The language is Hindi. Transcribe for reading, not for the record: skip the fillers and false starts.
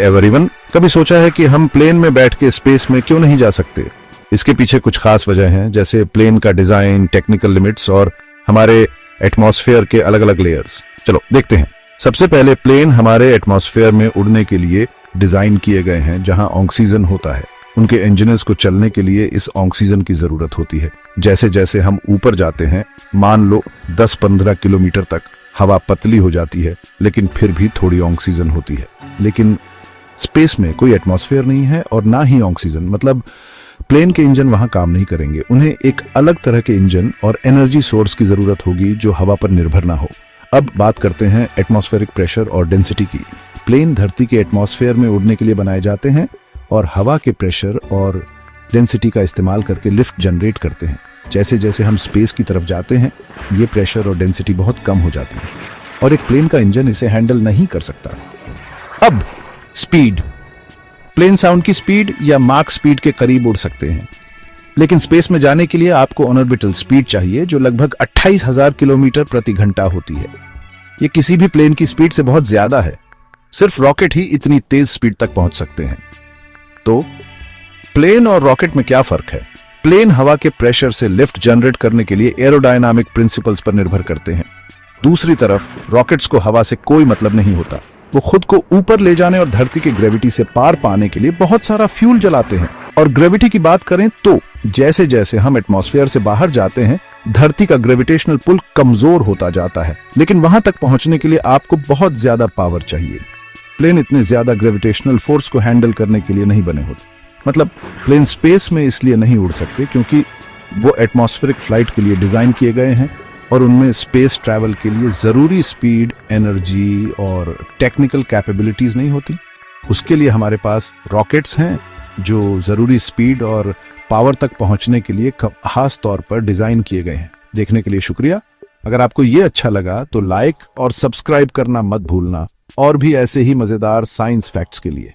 एवरीवन, कभी सोचा है कि हम प्लेन में बैठ के स्पेस में क्यों नहीं जा सकते? इसके पीछे कुछ खास वजह हैं, जैसे प्लेन का डिजाइन, टेक्निकल लिमिट्स और हमारे एटमॉस्फेयर के अलग अलग लेयर्स। चलो देखते हैं। सबसे पहले, प्लेन हमारे एटमॉस्फेयर में उड़ने के लिए डिजाइन किए गए हैं, जहां ऑक्सीजन होता है। उनके इंजन्स को चलने के लिए इस ऑक्सीजन की जरूरत होती है। जैसे जैसे हम ऊपर जाते हैं, मान लो 10-15 किलोमीटर तक, हवा पतली हो जाती है, लेकिन फिर भी थोड़ी ऑक्सीजन होती है। लेकिन स्पेस में कोई एटमॉस्फेयर नहीं है और ना ही ऑक्सीजन, मतलब प्लेन के इंजन वहां काम नहीं करेंगे। उन्हें एक अलग तरह के इंजन और एनर्जी सोर्स की जरूरत होगी जो हवा पर निर्भर ना हो। अब बात करते हैं एटमॉस्फेरिक प्रेशर और डेंसिटी की। प्लेन धरती के एटमॉस्फेयर में उड़ने के लिए बनाए जाते हैं और हवा के प्रेशर और डेंसिटी का इस्तेमाल करके लिफ्ट जनरेट करते हैं। जैसे जैसे हम स्पेस की तरफ जाते हैं, ये प्रेशर और डेंसिटी बहुत कम हो जाती है और एक प्लेन का इंजन इसे हैंडल नहीं कर सकता। अब स्पीड। प्लेन साउंड की स्पीड या माक स्पीड के करीब उड़ सकते हैं, लेकिन स्पेस में जाने के लिए आपको ऑर्बिटल स्पीड चाहिए, जो लगभग 28,000 किलोमीटर प्रति घंटा होती है। ये किसी भी प्लेन की स्पीड से बहुत ज्यादा है। सिर्फ रॉकेट ही इतनी तेज स्पीड तक पहुंच सकते हैं। तो प्लेन और रॉकेट में क्या फर्क है? प्लेन हवा के प्रेशर से लिफ्ट जनरेट करने के लिए एरोडायनामिक प्रिंसिपल्स पर निर्भर करते हैं। दूसरी तरफ रॉकेट्स को हवा से कोई मतलब नहीं होता। वो खुद को ऊपर ले जाने और धरती की ग्रेविटी से पार पाने के लिए बहुत सारा फ्यूल जलाते हैं। और ग्रेविटी की बात करें तो जैसे जैसे हम एटमॉस्फेयर से बाहर जाते हैं, धरती का ग्रेविटेशनल पुल कमजोर होता जाता है, लेकिन वहां तक पहुंचने के लिए आपको बहुत ज्यादा पावर चाहिए। प्लेन इतने ज्यादा ग्रेविटेशनल फोर्स को हैंडल करने के लिए नहीं बने होते। मतलब प्लेन स्पेस में इसलिए नहीं उड़ सकते क्योंकि वो एटमॉस्फेरिक फ्लाइट के लिए डिजाइन किए गए हैं और उनमें स्पेस ट्रैवल के लिए जरूरी स्पीड, एनर्जी और टेक्निकल कैपेबिलिटीज नहीं होती। उसके लिए हमारे पास रॉकेट्स हैं जो जरूरी स्पीड और पावर तक पहुंचने के लिए खास तौर पर डिजाइन किए गए हैं। देखने के लिए शुक्रिया। अगर आपको ये अच्छा लगा तो लाइक और सब्सक्राइब करना मत भूलना, और भी ऐसे ही मजेदार साइंस फैक्ट्स के लिए।